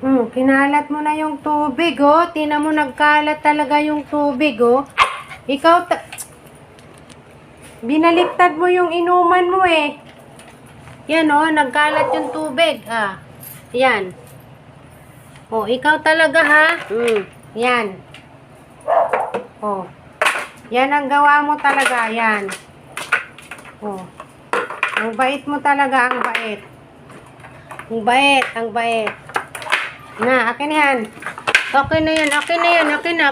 Kinalat mo na yung tubig, oh. Tingnan mo, nagkalat talaga yung tubig, oh. Ikaw, binaliktad mo yung inuman mo, eh. Yan, oh, nagkalat yung tubig, ah. Yan. Oh, ikaw talaga, ha? Yan. Oh. Yan ang gawa mo talaga, yan. Oh. Ang bait mo talaga, ang bait. Ang bait, ang bait. Na, akin yan. Okay na yan, akin na yan, akin na.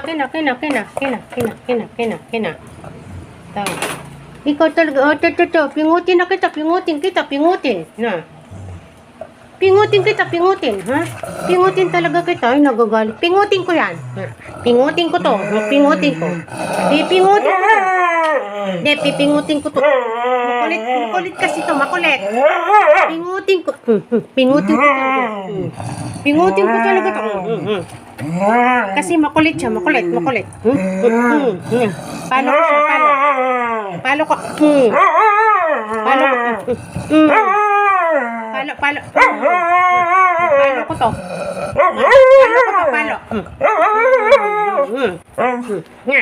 Tayo. Ikaw talaga, pingutin na kita, pingutin. Na. Pingutin kita, ha? Pingutin talaga kita, ay nagagalit. Pingutin ko yan. Pingutin ko to, pingutin ko. Pipingutin ko to. Hindi, pipingutin ko to. Makulit kasi to, makulit. Pingutin ko. Pingutin ko talaga to. Kasi makulit siya, makulit. Palo ko siya, palo. Palo ko. Palo ko to. Palo. Nga.